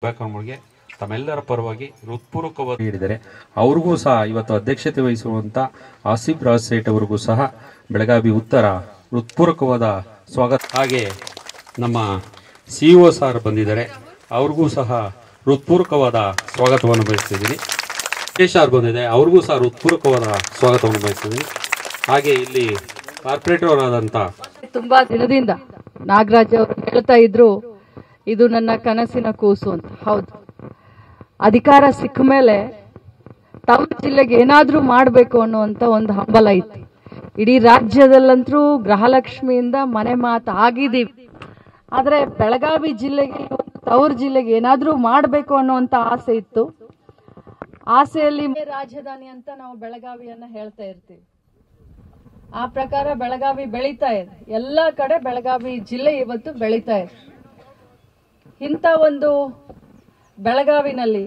ಕಾರ್ಯಕ್ರಮಗಳಿಗೆ ತಮ್ಮೆಲ್ಲರ ಪರವಾಗಿ ಹೃತ್ಪೂರ್ವಕವಾಗಿ ನೀಡಿದರೆ ಅವ್ರಿಗೂ ಸಹ ಇವತ್ತು ಅಧ್ಯಕ್ಷತೆ ವಹಿಸುವಂತ ಆಸಿಫ್ ರಾಜ್ ಸೇಠ್ ಅವರಿಗೂ ಸಹ ಬೆಳಗಾವಿ ಉತ್ತರ ಹೃತ್ಪೂರ್ವಕವಾದ ಸ್ವಾಗತ. ಹಾಗೆ ನಮ್ಮ ಸಿಇಒ ಸಾರ್ ಬಂದಿದ್ದಾರೆ, ಅವ್ರಿಗೂ ಸಹ ಹೃತ್ಪೂರ್ವಕವಾದ ಸ್ವಾಗತವನ್ನು ಬಯಸ್ತಿದ್ದೀನಿ. ಸಾರ್ ಬಂದಿದೆ, ಅವ್ರಿಗೂ ಸಹ ಹೃತ್ಪೂರ್ವಕವಾದ ಸ್ವಾಗತವನ್ನು ಬಯಸ್ತಿದ್ದೀನಿ. ಹಾಗೆ ಇಲ್ಲಿ ಕಾರ್ಪೊರೇಟರ್ ಆದಂತ ತುಂಬಾ ದಿನದಿಂದ ನಾಗರಾಜ್ ಅವರು ಹೇಳ್ತಾ ಇದ್ರು, ಇದು ನನ್ನ ಕನಸಿನ ಕೂಸು ಅಂತ. ಹೌದು, ಅಧಿಕಾರ ಸಿಕ್ಕ ಮೇಲೆ ತಮ್ಮ ಜಿಲ್ಲೆಗೆ ಏನಾದ್ರೂ ಮಾಡಬೇಕು ಅನ್ನುವಂತ ಒಂದು ಹಂಬಲ ಇತ್ತು. ಇಡೀ ರಾಜ್ಯದಲ್ಲಂತರೂ ಗೃಹಲಕ್ಷ್ಮಿಯಿಂದ ಮನೆ ಮಾತು ಆಗಿದ್ದೀವಿ. ಆದ್ರೆ ಬೆಳಗಾವಿ ಜಿಲ್ಲೆಗೆ, ತವರು ಜಿಲ್ಲೆಗೆ ಏನಾದ್ರೂ ಮಾಡಬೇಕು ಅನ್ನುವಂತ ಆಸೆ ಇತ್ತು. ಆಸೆಯಲ್ಲಿ ರಾಜಧಾನಿ ಅಂತ ನಾವು ಬೆಳಗಾವಿಯನ್ನ ಹೇಳ್ತಾ ಇರ್ತೀವಿ. ಆ ಪ್ರಕಾರ ಬೆಳಗಾವಿ ಬೆಳೀತಾ ಇದೆ, ಎಲ್ಲ ಕಡೆ ಬೆಳಗಾವಿ ಜಿಲ್ಲೆ ಇವತ್ತು ಬೆಳೀತಾ ಇದೆ. ಇಂಥ ಒಂದು ಬೆಳಗಾವಿನಲ್ಲಿ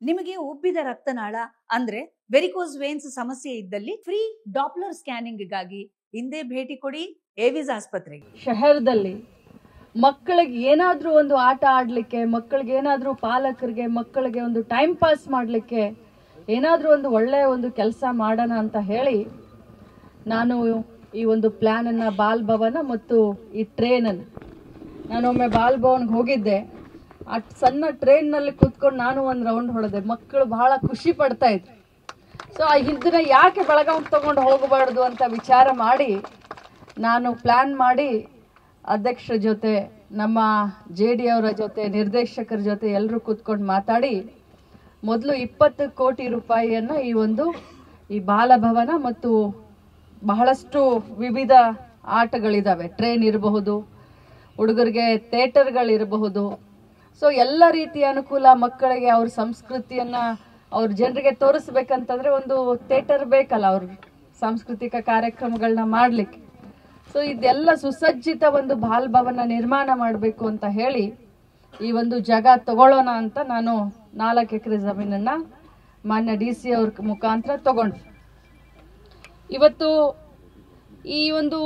ನಿಮಗೆ ಉಬ್ಬಿದ ರಕ್ತನಾಳ ಅಂದ್ರೆ ವೆರಿಕೋಸ್ ವೇನ್ಸ್ ಸಮಸ್ಯೆ ಇದ್ದಲ್ಲಿ ಫ್ರೀ ಡಾಪ್ಲರ್ ಸ್ಕ್ಯಾನಿಂಗ್ಗಾಗಿ ಹಿಂದೆ ಭೇಟಿ ಕೊಡಿ ಏವಿಸ್ ಆಸ್ಪತ್ರೆಗೆ. ಶಹರದಲ್ಲಿ ಮಕ್ಕಳಿಗೆ ಏನಾದ್ರೂ ಒಂದು ಆಟ ಆಡ್ಲಿಕ್ಕೆ, ಮಕ್ಕಳಿಗೆ ಏನಾದ್ರೂ ಪಾಲಕರಿಗೆ ಮಕ್ಕಳಿಗೆ ಒಂದು ಟೈಮ್ ಪಾಸ್ ಮಾಡ್ಲಿಕ್ಕೆ ಏನಾದ್ರೂ ಒಂದು ಒಳ್ಳೆಯ ಒಂದು ಕೆಲಸ ಮಾಡೋಣ ಅಂತ ಹೇಳಿ ನಾನು ಈ ಒಂದು ಪ್ಲಾನ್ ಅನ್ನ ಬಾಲ್ ಭವನ ಮತ್ತು ಈ ಟ್ರೈನ್ ಅನ್ನು, ನಾನೊಮ್ಮೆ ಬಾಲ್ ಭವನ್ಗೆ ಹೋಗಿದ್ದೆ. ಆ ಸಣ್ಣ ಟ್ರೈನ್ ನಲ್ಲಿ ಕೂತ್ಕೊಂಡು ನಾನು ಒಂದು ರೌಂಡ್ ಹೊಡೆದೆ. ಮಕ್ಕಳು ಬಹಳ ಖುಷಿ ಪಡ್ತಾ ಇದ್ರು. ಸೊ ಇದನ್ನ ಯಾಕೆ ಬೆಳಗಾವಿಗೆ ತಗೊಂಡು ಹೋಗಬಾರ್ದು ಅಂತ ವಿಚಾರ ಮಾಡಿ ನಾನು ಪ್ಲಾನ್ ಮಾಡಿ ಅಧ್ಯಕ್ಷರ ಜೊತೆ, ನಮ್ಮ JD ಅವರ ಜೊತೆ, ನಿರ್ದೇಶಕರ ಜೊತೆ ಎಲ್ಲರೂ ಕೂತ್ಕೊಂಡು ಮಾತಾಡಿ ಮೊದಲು 20 ಕೋಟಿ ರೂಪಾಯಿಯನ್ನ ಈ ಬಾಲಭವನ ಮತ್ತು ಬಹಳಷ್ಟು ವಿವಿಧ ಆಟಗಳಿದಾವೆ, ಟ್ರೈನ್ ಇರಬಹುದು, ಹುಡುಗರಿಗೆ ಥಿಯೇಟರ್ಗಳಿರಬಹುದು. ಸೊ ಎಲ್ಲ ರೀತಿಯ ಅನುಕೂಲ ಮಕ್ಕಳಿಗೆ, ಅವ್ರ ಸಂಸ್ಕೃತಿಯನ್ನ ಅವ್ರ ಜನರಿಗೆ ತೋರಿಸ್ಬೇಕಂತಂದ್ರೆ ಒಂದು ಥಿಯೇಟರ್ ಬೇಕಲ್ಲ ಅವ್ರ ಸಾಂಸ್ಕೃತಿಕ ಕಾರ್ಯಕ್ರಮಗಳನ್ನ ಮಾಡ್ಲಿಕ್ಕೆ. ಸೊ ಇದೆಲ್ಲ ಸುಸಜ್ಜಿತ ಒಂದು ಬಾಲ್ ಭವನ ನಿರ್ಮಾಣ ಮಾಡಬೇಕು ಅಂತ ಹೇಳಿ ಈ ಒಂದು ಜಾಗ ತಗೊಳ್ಳೋಣ ಅಂತ ನಾನು 4 ಎಕರೆ ಜಮೀನನ್ನ ಮಾನ್ಯ DC ಅವ್ರ ಮುಖಾಂತರ ತಗೊಂಡು, ಇವತ್ತು ಈ ಒಂದು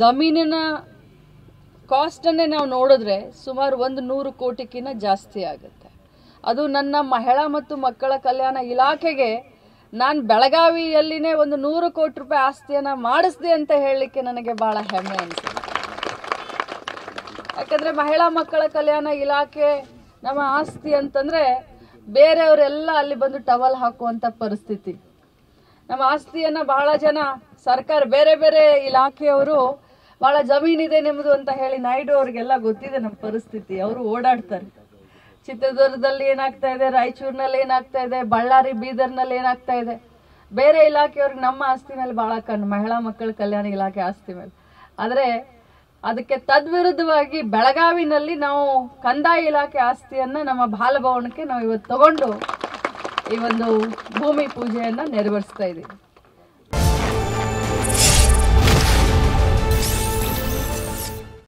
ಜಮೀನಿನ ಕಾಸ್ಟ್ ಅನ್ನೇ ನಾವು ನೋಡಿದ್ರೆ ಸುಮಾರು 100 ಕೋಟಿಗಿಂತ ಜಾಸ್ತಿ ಆಗುತ್ತೆ. ಅದು ನನ್ನ ಮಹಿಳಾ ಮತ್ತು ಮಕ್ಕಳ ಕಲ್ಯಾಣ ಇಲಾಖೆಗೆ ನಾನು ಬೆಳಗಾವಿಯಲ್ಲಿನೇ 100 ಕೋಟಿ ರೂಪಾಯಿ ಆಸ್ತಿಯನ್ನ ಮಾಡಿಸಿದೆ ಅಂತ ಹೇಳಲಿಕ್ಕೆ ನನಗೆ ಬಹಳ ಹೆಮ್ಮೆ ಅನಿಸುತ್ತೆ. ಯಾಕಂದ್ರೆ ಮಹಿಳಾ ಮಕ್ಕಳ ಕಲ್ಯಾಣ ಇಲಾಖೆ ನಮ್ಮ ಆಸ್ತಿ ಅಂತಂದ್ರೆ ಬೇರೆಯವರೆಲ್ಲ ಅಲ್ಲಿ ಬಂದು ಟವಲ್ ಹಾಕುವಂತ ಪರಿಸ್ಥಿತಿ. ನಮ್ಮ ಆಸ್ತಿಯನ್ನ ಬಹಳ ಜನ ಸರ್ಕಾರ, ಬೇರೆ ಬೇರೆ ಇಲಾಖೆಯವರು ಬಹಳ ಜಮೀನಿದೆ ನಿಮ್ದು ಅಂತ ಹೇಳಿ, ನಾಯ್ಡು ಅವ್ರಿಗೆಲ್ಲ ಗೊತ್ತಿದೆ ನಮ್ಮ ಪರಿಸ್ಥಿತಿ, ಅವರು ಓಡಾಡ್ತಾರೆ. ಚಿತ್ರದುರ್ಗದಲ್ಲಿ ಏನಾಗ್ತಾ ಇದೆ, ರಾಯಚೂರಿನಲ್ಲಿ ಏನಾಗ್ತಾ ಇದೆ, ಬಳ್ಳಾರಿ ಬೀದರ್ನಲ್ಲಿ ಏನಾಗ್ತಾ ಇದೆ, ಬೇರೆ ಇಲಾಖೆಯವ್ರಿಗೆ ನಮ್ಮ ಆಸ್ತಿ ಮೇಲೆ ಬಹಳ ಮಹಿಳಾ ಮಕ್ಕಳ ಕಲ್ಯಾಣ ಇಲಾಖೆ ಆಸ್ತಿ ಮೇಲೆ. ಆದ್ರೆ ಅದಕ್ಕೆ ತದ್ವಿರುದ್ಧವಾಗಿ ಬೆಳಗಾವಿನಲ್ಲಿ ನಾವು ಕಂದಾಯ ಇಲಾಖೆ ಆಸ್ತಿಯನ್ನ ನಮ್ಮ ಬಾಲಭವನಕ್ಕೆ ನಾವು ಇವತ್ತು ತಗೊಂಡು ಈ ಒಂದು ಭೂಮಿ ಪೂಜೆಯನ್ನ ನೆರವೇರಿಸ್ತಾ ಇದ್ದೀವಿ.